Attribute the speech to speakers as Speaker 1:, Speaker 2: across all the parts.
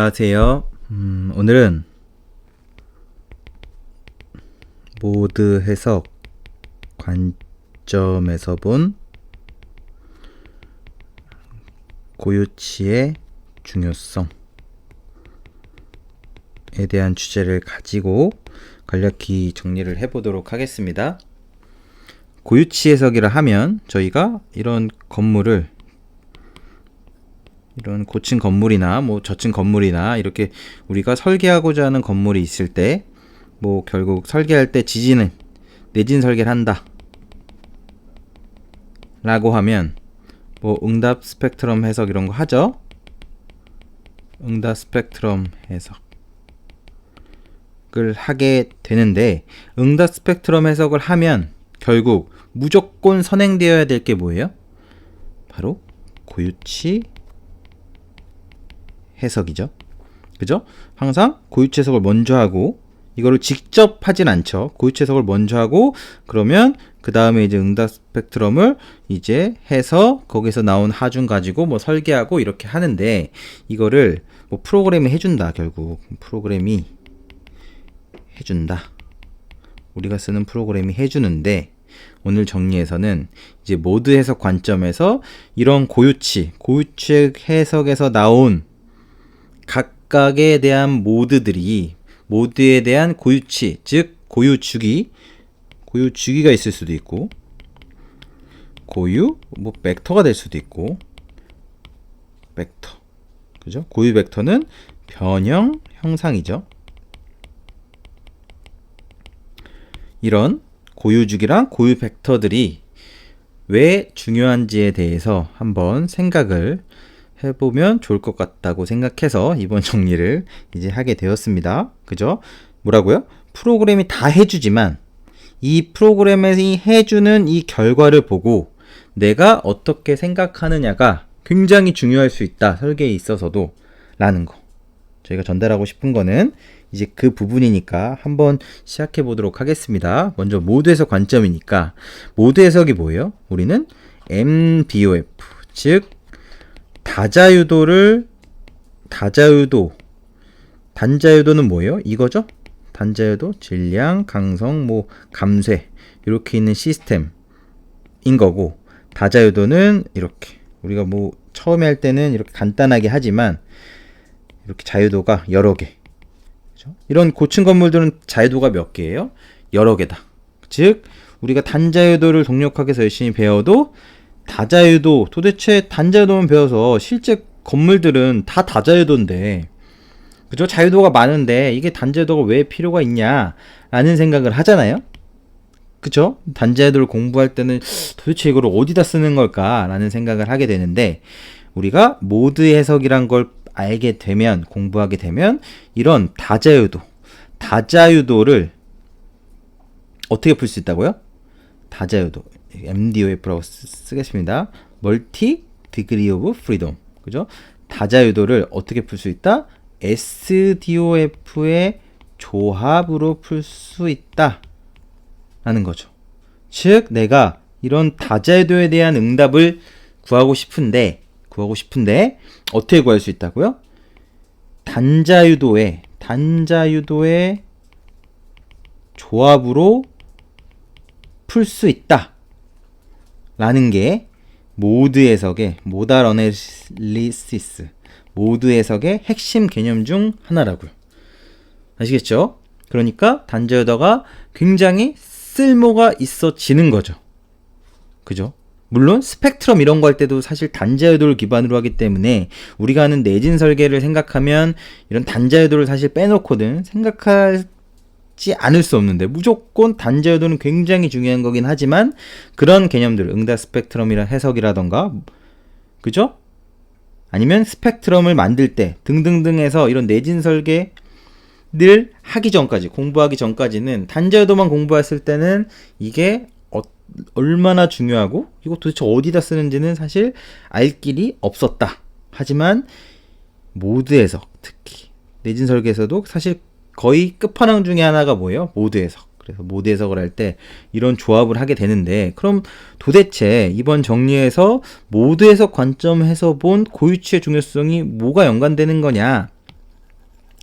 Speaker 1: 안녕하세요. 오늘은 모드 해석 관점에서 본 고유치의 중요성에 대한 주제를 가지고 간략히 정리를 해보도록 하겠습니다. 고유치 해석이라 하면 저희가 이런 건물을 이런 고층 건물이나 저층 건물이나 이렇게 우리가 설계하고자 하는 건물이 있을 때 결국 설계할 때 지진은 내진 설계를 한다 라고 하면 응답 스펙트럼 해석 이런 거 하죠. 응답 스펙트럼 해석을 하게 되는데, 응답 스펙트럼 해석을 하면 결국 무조건 선행되어야 될 게 뭐예요? 바로 고유치 해석이죠. 그죠? 항상 고유치 해석을 먼저 하고, 이거를 직접 하진 않죠. 고유치 해석을 먼저 하고, 그러면 그 다음에 이제 응답 스펙트럼을 이제 해서 거기서 나온 하중 가지고 설계하고 이렇게 하는데, 이거를 프로그램이 해준다. 결국 프로그램이 해준다. 우리가 쓰는 프로그램이 해주는데, 오늘 정리에서는 이제 모드 해석 관점에서 이런 고유치 해석에서 나온 각각에 대한 모드에 대한 고유치, 즉 고유주기가 있을 수도 있고, 벡터가 될 수도 있고, 그죠? 고유 벡터는 변형 형상이죠. 이런 고유주기랑 고유 벡터들이 왜 중요한지에 대해서 한번 생각을 해보면 좋을 것 같다고 생각해서 이번 정리를 이제 하게 되었습니다. 그죠? 뭐라고요? 프로그램이 다 해주지만 이 프로그램이 해주는 이 결과를 보고 내가 어떻게 생각하느냐가 굉장히 중요할 수 있다. 설계에 있어서도 라는 거. 저희가 전달하고 싶은 거는 이제 그 부분이니까 한번 시작해 보도록 하겠습니다. 먼저 모드 해석 관점이니까, 모드 해석이 뭐예요? 우리는 MBOF, 즉 단자유도는 뭐예요? 이거죠? 단자유도, 질량, 강성, 감쇄 이렇게 있는 시스템인 거고, 다자유도는 이렇게 우리가 처음에 할 때는 이렇게 간단하게 하지만 이렇게 자유도가 여러 개. 그렇죠? 이런 고층 건물들은 자유도가 몇 개예요? 여러 개다. 즉 우리가 단자유도를 동력학에서 열심히 배워도 도대체 단자유도만 배워서 실제 건물들은 다 다자유도인데, 그죠? 자유도가 많은데 이게 단자유도가 왜 필요가 있냐라는 생각을 하잖아요. 그죠? 단자유도를 공부할 때는 도대체 이걸 어디다 쓰는 걸까라는 생각을 하게 되는데, 우리가 모드 해석이란 걸 알게 되면, 공부하게 되면 이런 다자유도를 어떻게 풀 수 있다고요? 다자유도 MDOF라고 쓰겠습니다. 멀티 디그리 오브 프리덤. 그죠? 다자유도를 어떻게 풀 수 있다? SDOF의 조합으로 풀 수 있다 라는 거죠. 즉 내가 이런 다자유도에 대한 응답을 구하고 싶은데 어떻게 구할 수 있다고요? 단자유도의 조합으로 풀 수 있다 라는 게 모드 해석의 모달 어널리시스, 모드 해석의 핵심 개념 중 하나라고요. 아시겠죠? 그러니까 단자유도가 굉장히 쓸모가 있어지는 거죠. 그죠? 물론 스펙트럼 이런 거 할 때도 사실 단자유도를 기반으로 하기 때문에 우리가 하는 내진 설계를 생각하면 이런 단자유도를 사실 빼놓고는 생각하지 않을 수 없는데, 무조건 단자유도는 굉장히 중요한 거긴 하지만 그런 개념들, 응답 스펙트럼이란 해석이라던가, 그죠? 아니면 스펙트럼을 만들 때 등등등 해서 이런 내진 설계를 공부하기 전까지는 단자유도만 공부했을 때는 이게 얼마나 중요하고 이거 도대체 어디다 쓰는지는 사실 알 길이 없었다. 하지만 모드 해석, 특히 내진 설계에서도 사실 거의 끝판왕 중에 하나가 뭐예요? 모드 해석. 그래서 모드 해석을 할 때 이런 조합을 하게 되는데, 그럼 도대체 이번 정리에서 모드 해석 관점에서 본 고유치의 중요성이 뭐가 연관되는 거냐?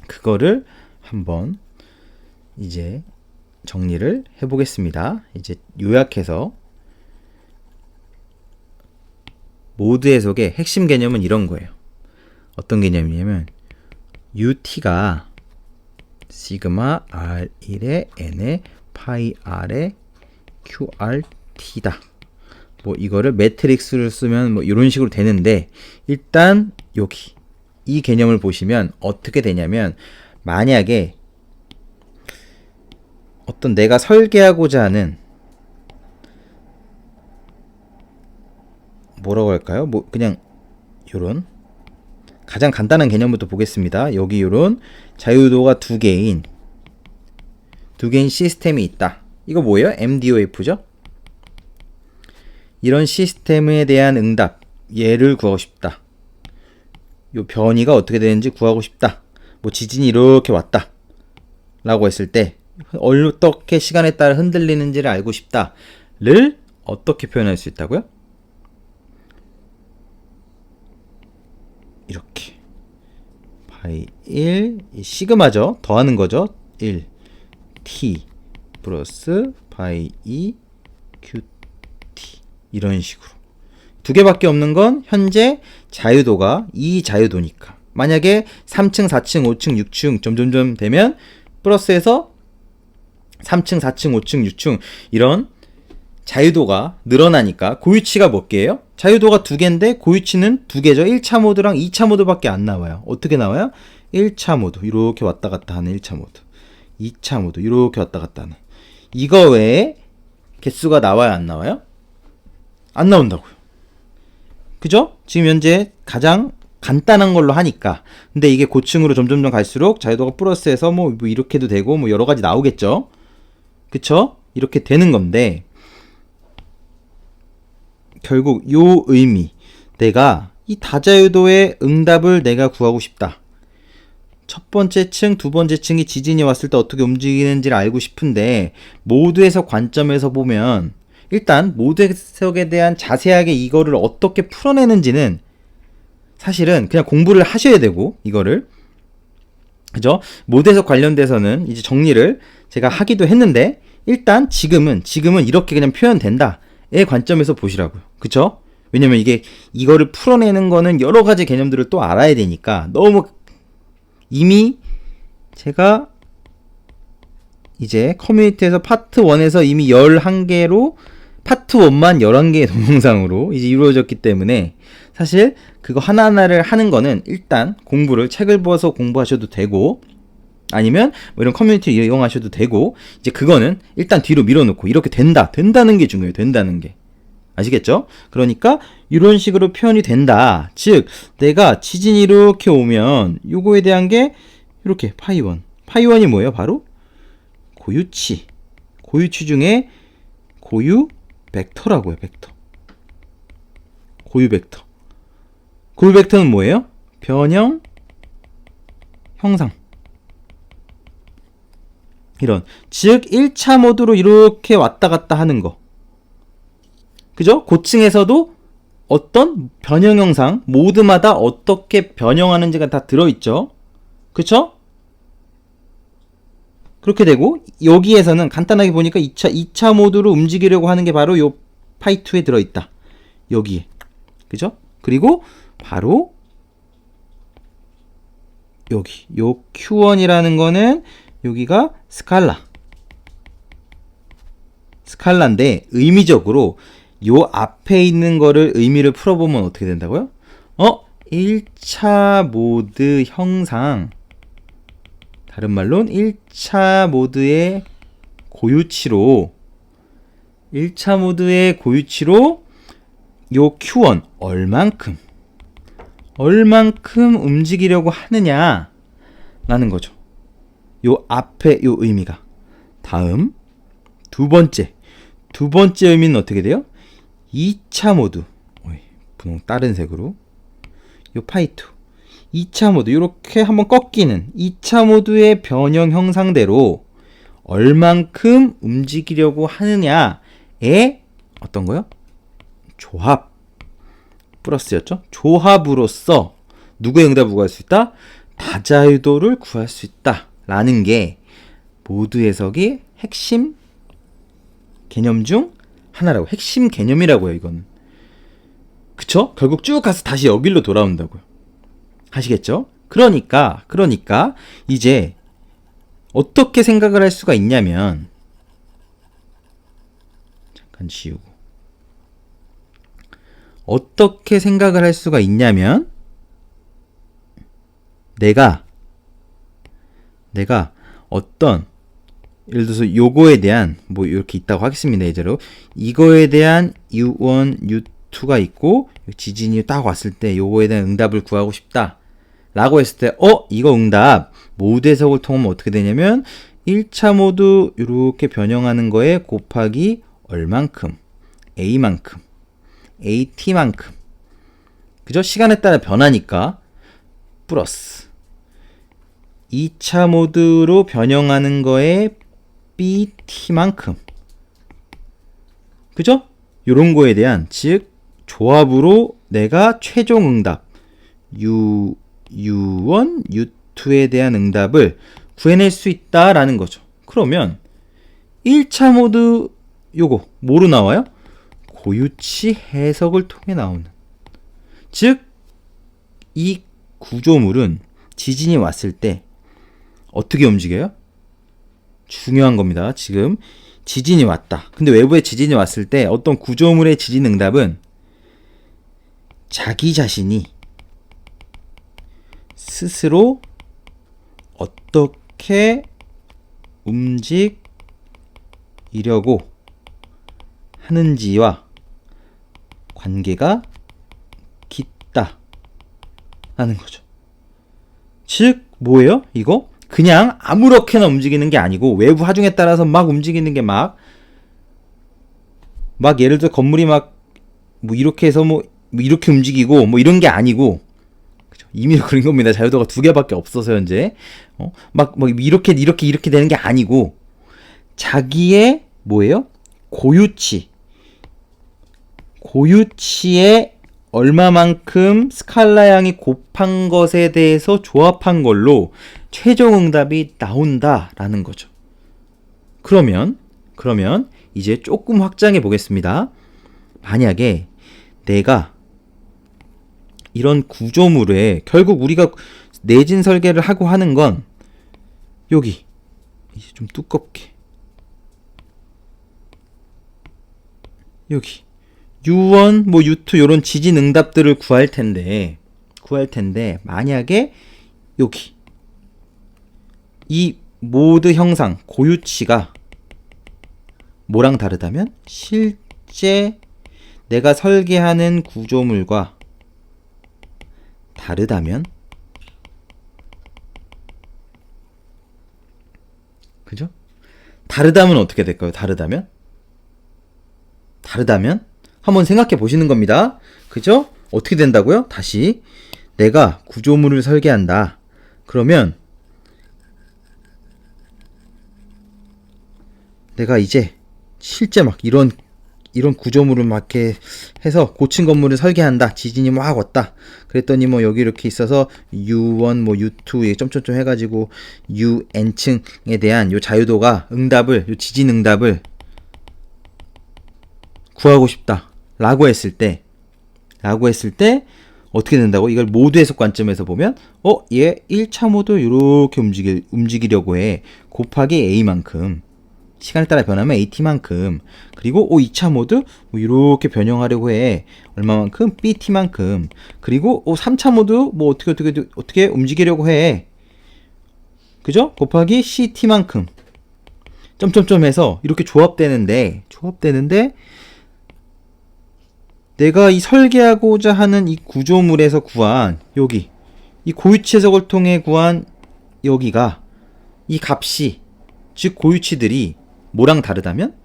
Speaker 1: 그거를 한번 이제 정리를 해보겠습니다. 이제 요약해서 모드 해석의 핵심 개념은 이런 거예요. 어떤 개념이냐면 UT가 시그마 R1의 N의 파이 R의 QRT다. 뭐 이거를 매트릭스를 쓰면 뭐 이런 식으로 되는데, 일단 여기 이 개념을 보시면 어떻게 되냐면, 만약에 어떤 내가 설계하고자 하는, 뭐라고 할까요? 뭐 그냥 요런 가장 간단한 개념부터 보겠습니다. 여기 요런 자유도가 두 개인 시스템이 있다. 이거 뭐예요? MDOF죠? 이런 시스템에 대한 응답, 얘를 구하고 싶다. 요 변이가 어떻게 되는지 구하고 싶다. 뭐 지진이 이렇게 왔다 라고 했을 때 어떻게 시간에 따라 흔들리는지를 알고 싶다를 어떻게 표현할 수 있다고요? 이렇게 파이 1 시그마죠. 더하는 거죠. 1 t 플러스 파이 2 qt 이런 식으로 두 개밖에 없는 건 현재 자유도가 이 자유도니까, 만약에 3층, 4층, 5층, 6층 점점점 되면 플러스해서 3층, 4층, 5층, 6층 이런 자유도가 늘어나니까 고유치가 몇 개예요? 자유도가 두 개인데 고유치는 두 개죠. 1차 모드랑 2차 모드밖에 안 나와요. 어떻게 나와요? 1차 모드 이렇게 왔다 갔다 하는 1차 모드, 2차 모드 이렇게 왔다 갔다 하는, 이거 외에 개수가 나와요? 안 나와요? 안 나온다고요. 그죠? 지금 현재 가장 간단한 걸로 하니까. 근데 이게 고층으로 점점점 갈수록 자유도가 플러스해서 뭐 이렇게도 되고 뭐 여러 가지 나오겠죠. 그쵸? 이렇게 되는 건데, 결국 요 의미, 내가 이 다자유도의 응답을 내가 구하고 싶다. 첫 번째 층, 두 번째 층이 지진이 왔을 때 어떻게 움직이는지를 알고 싶은데, 모드 해석 관점에서 보면 일단 모드 해석에 대한 자세하게 이거를 어떻게 풀어내는지는 사실은 그냥 공부를 하셔야 되고, 이거를 그죠? 모드 해석 관련돼서는 이제 정리를 제가 하기도 했는데, 일단 지금은 이렇게 그냥 표현된다 의 관점에서 보시라고요. 그쵸? 왜냐면 이거를 풀어내는 거는 여러 가지 개념들을 또 알아야 되니까, 너무 이미 제가 이제 커뮤니티에서 파트 1에서 이미 11개로 파트 1만 11개의 동영상으로 이제 이루어졌기 때문에, 사실 그거 하나하나를 하는 거는 일단 공부를, 책을 보아서 공부하셔도 되고, 아니면 뭐 이런 커뮤니티를 이용하셔도 되고, 이제 그거는 일단 뒤로 밀어놓고 이렇게 된다는 게 중요해요. 된다는 게. 아시겠죠? 그러니까 이런 식으로 표현이 된다. 즉 내가 지진이 이렇게 오면 요거에 대한 게 이렇게 파이1. 파이1이 뭐예요? 바로 고유치. 고유치 중에 고유 벡터라고요. 벡터. 고유 벡터. 고유 벡터는 뭐예요? 변형 형상. 이런, 즉 1차 모드로 이렇게 왔다 갔다 하는 거. 그죠? 고층에서도 어떤 변형 형상, 모드마다 어떻게 변형하는지가 다 들어있죠. 그쵸? 그렇게 되고, 여기에서는 간단하게 보니까 2차 모드로 움직이려고 하는 게 바로 요 파이2에 들어있다. 여기에. 그죠? 그리고 바로 여기 요 Q1이라는 거는 여기가 스칼라인데, 의미적으로 요 앞에 있는 거를 의미를 풀어보면 어떻게 된다고요? 1차 모드 형상, 다른 말로는 1차 모드의 고유치로, 1차 모드의 고유치로 요 Q1 얼만큼 움직이려고 하느냐 라는 거죠. 요 앞에 요 의미가. 다음 두 번째 의미는 어떻게 돼요? 2차 모드, 분홍 다른 색으로 요 파이2 2차 모드 이렇게 한번 꺾이는 2차 모드의 변형 형상대로 얼만큼 움직이려고 하느냐의 어떤 거요? 조합 플러스였죠? 조합으로써 누구의 응답을 구할 수 있다? 다자유도를 구할 수 있다 라는 게 모드 해석의 핵심 개념 중 하나라고. 핵심 개념이라고요, 이건. 그쵸? 결국 쭉 가서 다시 여기로 돌아온다고요. 아시겠죠? 그러니까 이제 어떻게 생각을 할 수가 있냐면, 잠깐 지우고, 어떻게 생각을 할 수가 있냐면, 내가 어떤, 예를 들어서 요거에 대한 뭐 이렇게 있다고 하겠습니다. 예제로 이거에 대한 U1, U2가 있고 지진이 딱 왔을 때 요거에 대한 응답을 구하고 싶다 라고 했을 때 이거 응답 모드 해석을 통하면 어떻게 되냐면 1차 모드 이렇게 변형하는 거에 곱하기 얼만큼, A만큼, AT만큼, 그죠? 시간에 따라 변하니까 플러스 2차 모드로 변형하는 거에 BT만큼, 그죠? 요런 거에 대한, 즉 조합으로 내가 최종 응답 U1, U2에 대한 응답을 구해낼 수 있다라는 거죠. 그러면 1차 모드 요거 뭐로 나와요? 고유치 해석을 통해 나오는, 즉 이 구조물은 지진이 왔을 때 어떻게 움직여요? 중요한 겁니다. 지금 지진이 왔다. 근데 외부에 지진이 왔을 때 어떤 구조물의 지진 응답은 자기 자신이 스스로 어떻게 움직이려고 하는지와 관계가 깊다 라는 거죠. 즉 뭐예요? 이거? 그냥 아무렇게나 움직이는 게 아니고 외부 하중에 따라서 막 움직이는 게 막 예를 들어 건물이 막 뭐 이렇게 해서 뭐 이렇게 움직이고 뭐 이런 게 아니고, 그죠? 임의로 그린 겁니다. 자유도가 2개밖에 없어서 현재 막 이렇게 되는 게 아니고 자기의 뭐예요? 고유치에 얼마만큼 스칼라 양이 곱한 것에 대해서 조합한 걸로 최종 응답이 나온다라는 거죠. 그러면 이제 조금 확장해 보겠습니다. 만약에 내가 이런 구조물에 결국 우리가 내진 설계를 하고 하는 건 여기 이제 좀 두껍게 여기 U1, 뭐 U2 이런 지진 응답들을 구할 텐데 만약에 여기 이 모드 형상 고유치가 뭐랑 다르다면, 실제 내가 설계하는 구조물과 다르다면, 그죠? 다르다면 어떻게 될까요? 다르다면 한번 생각해 보시는 겁니다. 그죠? 어떻게 된다고요? 다시 내가 구조물을 설계한다. 그러면 내가 이제 실제 막 이런 구조물을 막 이렇게 해서 고층 건물을 설계한다. 지진이 막 왔다. 그랬더니 뭐 여기 이렇게 있어서 U1, 뭐 U2 점점점 해가지고 UN층에 대한 요 자유도가 응답을, 요 지진 응답을 구하고 싶다. 라고 했을 때 어떻게 된다고? 이걸 모드 해석 관점에서 보면 얘 1차 모드 이렇게 움직이려고 해. 곱하기 A만큼. 시간에 따라 변하면 AT만큼. 그리고 2차 모드 뭐 이렇게 변형하려고 해. 얼마만큼? BT만큼. 그리고 3차 모드 뭐 어떻게 움직이려고 해. 그죠? 곱하기 CT만큼. 점점점 해서 이렇게 조합되는데 내가 이 설계하고자 하는 이 구조물에서 구한 여기 이 고유치 해석을 통해 구한 여기가 이 값이, 즉 고유치들이 뭐랑 다르다면,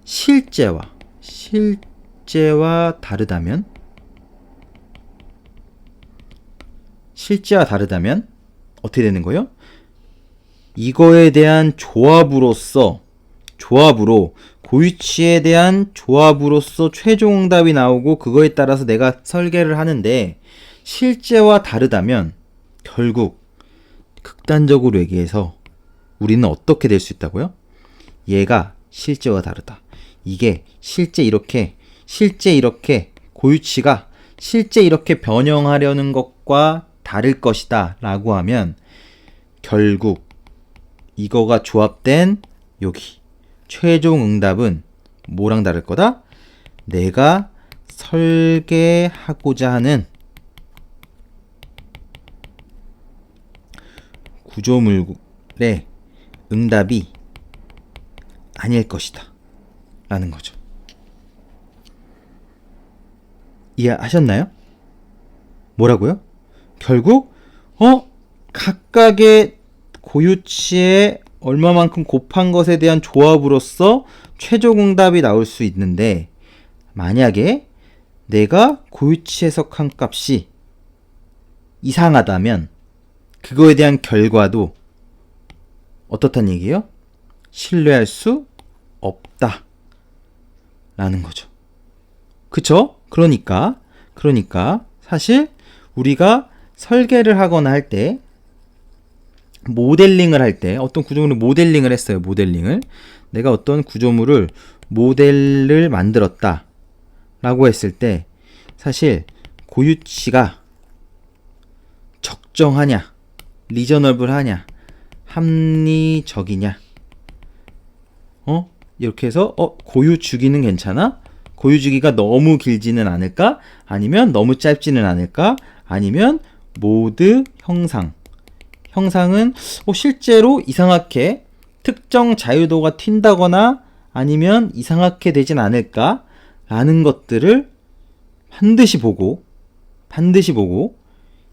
Speaker 1: 실제와 다르다면 어떻게 되는 거예요? 이거에 대한 조합으로 고유치에 대한 조합으로서 최종 응답이 나오고 그거에 따라서 내가 설계를 하는데, 실제와 다르다면 결국 극단적으로 얘기해서 우리는 어떻게 될 수 있다고요? 얘가 실제와 다르다. 이게 실제 이렇게 고유치가 실제 이렇게 변형하려는 것과 다를 것이다 라고 하면 결국 이거가 조합된 여기 최종 응답은 뭐랑 다를 거다? 내가 설계하고자 하는 구조물의 응답이 아닐 것이다 라는 거죠. 이해하셨나요? 뭐라고요? 결국 각각의 고유치에 얼마만큼 곱한 것에 대한 조합으로서 최종 응답이 나올 수 있는데, 만약에 내가 고유치 해석한 값이 이상하다면 그거에 대한 결과도 어떻단 얘기예요? 신뢰할 수 없다 라는 거죠. 그쵸? 그러니까 사실 우리가 설계를 하거나 할 때, 모델링을 할 때, 어떤 구조물을 모델링을 했어요. 내가 어떤 구조물을 모델을 만들었다 라고 했을 때 사실 고유치가 적정하냐, 리저너블하냐, 합리적이냐, 이렇게 해서 고유 주기는 괜찮아? 고유 주기가 너무 길지는 않을까? 아니면 너무 짧지는 않을까? 아니면 모드 형상은 실제로 이상하게 특정 자유도가 튄다거나 아니면 이상하게 되진 않을까? 라는 것들을 반드시 보고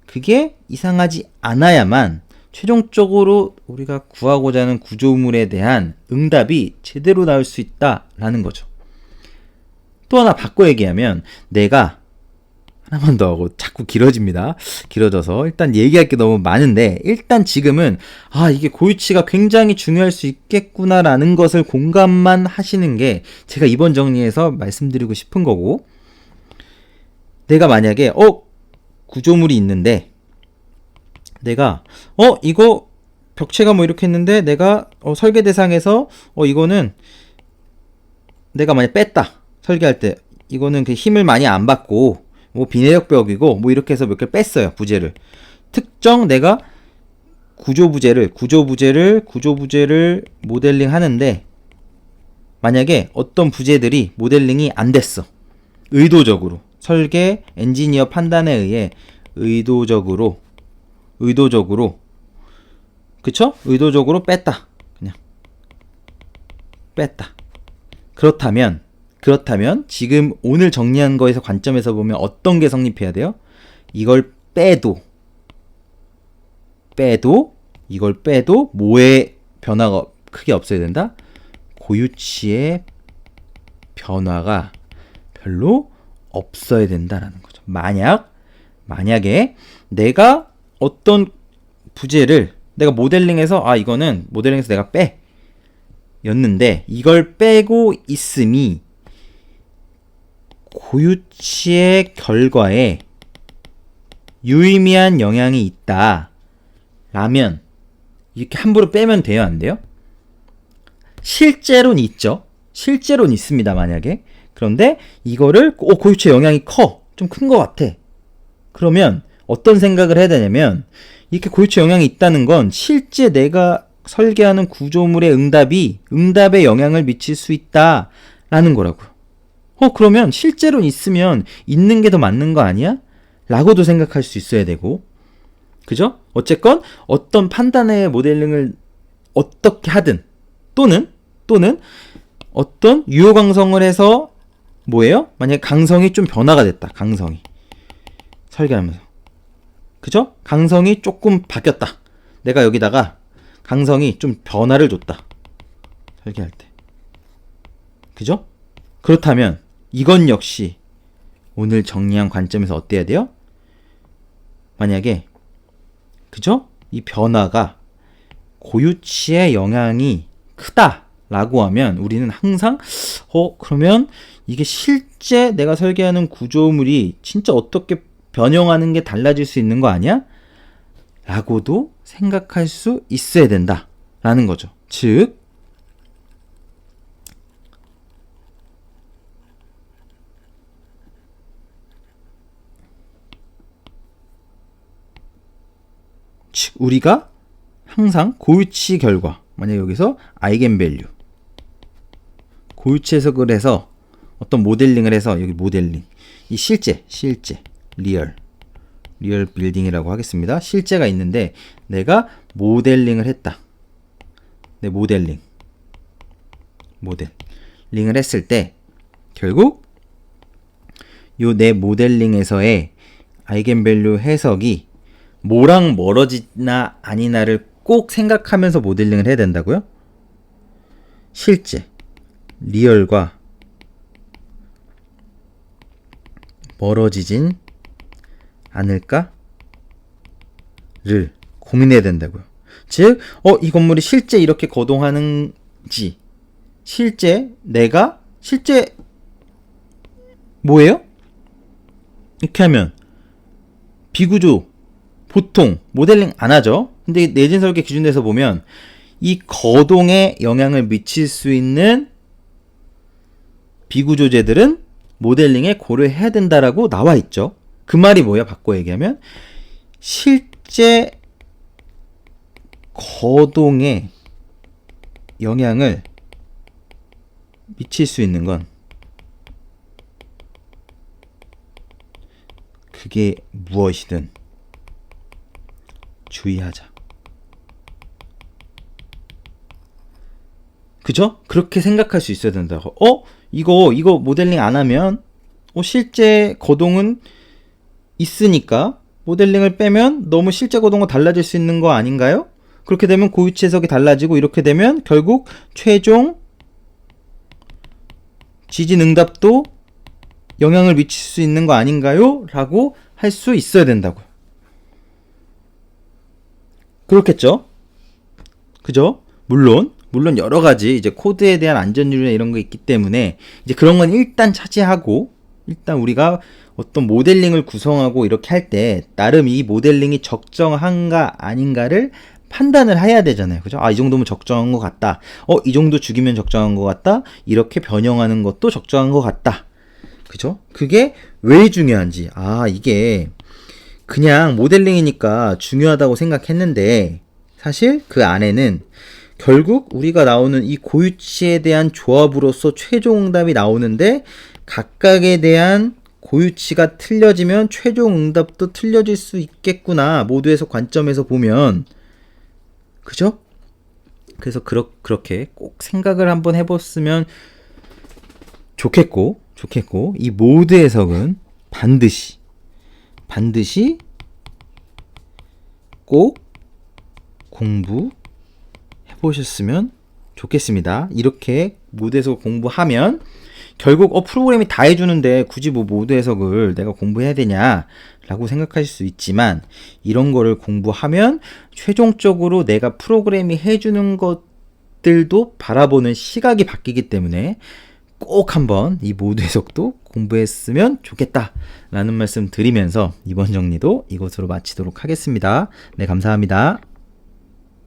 Speaker 1: 그게 이상하지 않아야만 최종적으로 우리가 구하고자 하는 구조물에 대한 응답이 제대로 나올 수 있다라는 거죠. 또 하나 바꿔 얘기하면, 내가 하나만 더 하고 자꾸 길어져서 일단 얘기할 게 너무 많은데, 일단 지금은 이게 고유치가 굉장히 중요할 수 있겠구나라는 것을 공감만 하시는 게 제가 이번 정리에서 말씀드리고 싶은 거고, 내가 만약에 구조물이 있는데 내가 이거 벽체가 뭐 이렇게 했는데 내가 설계 대상에서 이거는 내가 만약 뺐다, 설계할 때 이거는 그 힘을 많이 안 받고 뭐 비내력 벽이고 뭐 이렇게 해서 몇 개를 뺐어요. 부재를 특정 내가 구조 부재를 모델링 하는데, 만약에 어떤 부재들이 모델링이 안 됐어. 의도적으로 설계 엔지니어 판단에 의해 의도적으로 그쵸? 의도적으로 뺐다. 그냥 뺐다. 그렇다면 지금 오늘 정리한 거에서 관점에서 보면 어떤 게 성립해야 돼요? 이걸 빼도 뭐의 변화가 크게 없어야 된다? 고유치의 변화가 별로 없어야 된다라는 거죠. 만약에 내가 어떤 부재를 내가 모델링해서 이거는 모델링해서 내가 였는데 이걸 빼고 있음이 고유치의 결과에 유의미한 영향이 있다 라면 이렇게 함부로 빼면 돼요, 안 돼요? 실제로는 있죠. 실제로는 있습니다, 만약에. 그런데 이거를 고유치의 영향이 좀 큰 것 같아. 그러면 어떤 생각을 해야 되냐면, 이렇게 고유치 영향이 있다는 건 실제 내가 설계하는 구조물의 응답에 영향을 미칠 수 있다라는 거라고요. 그러면 실제로는 있으면 있는 게 더 맞는 거 아니야? 라고도 생각할 수 있어야 되고, 그죠? 어쨌건 어떤 판단의 모델링을 어떻게 하든 또는 어떤 유효 강성을 해서 뭐예요? 만약에 강성이 좀 변화가 됐다. 강성이 설계하면서, 그죠? 강성이 조금 바뀌었다. 내가 여기다가 강성이 좀 변화를 줬다. 설계할 때. 그죠? 그렇다면 이건 역시 오늘 정리한 관점에서 어때야 돼요? 만약에 그죠? 이 변화가 고유치의 영향이 크다라고 하면 우리는 항상 그러면 이게 실제 내가 설계하는 구조물이 진짜 어떻게 변형하는 게 달라질 수 있는 거 아니야? 라고도 생각할 수 있어야 된다라는 거죠. 즉 우리가 항상 고유치 결과, 만약 여기서 아이겐밸류 고유치 해석을 해서 어떤 모델링을 해서, 여기 모델링, 이 실제 리얼 빌딩이라고 하겠습니다. 실제가 있는데 내가 모델링을 했다. 내 모델링을 했을 때 결국 요 내 모델링에서의 아이겐밸류 해석이 뭐랑 멀어지나 아니나를 꼭 생각하면서 모델링을 해야 된다고요? 실제 리얼과 멀어지진 않을까를 고민해야 된다고요. 즉, 이 건물이 실제 이렇게 거동하는지, 실제 뭐예요? 이렇게 하면 비구조 보통 모델링 안 하죠. 근데 내진 설계 기준에서 보면 이 거동에 영향을 미칠 수 있는 비구조재들은 모델링에 고려해야 된다라고 나와 있죠. 그 말이 뭐야? 바꿔 얘기하면 실제 거동에 영향을 미칠 수 있는 건 그게 무엇이든 주의하자. 그죠? 그렇게 생각할 수 있어야 된다고. 이거 모델링 안 하면 실제 거동은 있으니까 모델링을 빼면 너무 실제 거동과 달라질 수 있는 거 아닌가요? 그렇게 되면 고유치 해석이 달라지고, 이렇게 되면 결국 최종 지진 응답도 영향을 미칠 수 있는 거 아닌가요? 라고 할 수 있어야 된다고요. 그렇겠죠? 그죠? 물론 여러 가지 이제 코드에 대한 안전율이나 이런 거 있기 때문에 이제 그런 건 일단 차지하고, 일단 우리가 어떤 모델링을 구성하고 이렇게 할 때 나름 이 모델링이 적정한가 아닌가를 판단을 해야 되잖아요. 그죠? 이 정도면 적정한 것 같다. 이 정도 죽이면 적정한 것 같다. 이렇게 변형하는 것도 적정한 것 같다. 그죠? 그게 왜 중요한지. 이게 그냥 모델링이니까 중요하다고 생각했는데 사실 그 안에는 결국 우리가 나오는 이 고유치에 대한 조합으로서 최종 응답이 나오는데, 각각에 대한 고유치가 틀려지면 최종 응답도 틀려질 수 있겠구나. 모두에서 관점에서 보면. 그죠? 그래서 그렇게 꼭 생각을 한번 해봤으면 좋겠고, 이 모드 해석은 반드시 꼭 공부해 보셨으면 좋겠습니다. 이렇게 모드 해석을 공부하면 결국 프로그램이 다 해주는데 굳이 모드 해석을 내가 공부해야 되냐 라고 생각하실 수 있지만, 이런 거를 공부하면 최종적으로 내가 프로그램이 해주는 것들도 바라보는 시각이 바뀌기 때문에 꼭 한번 이 모드 해석도 공부했으면 좋겠다 라는 말씀 드리면서 이번 정리도 이것으로 마치도록 하겠습니다. 네, 감사합니다.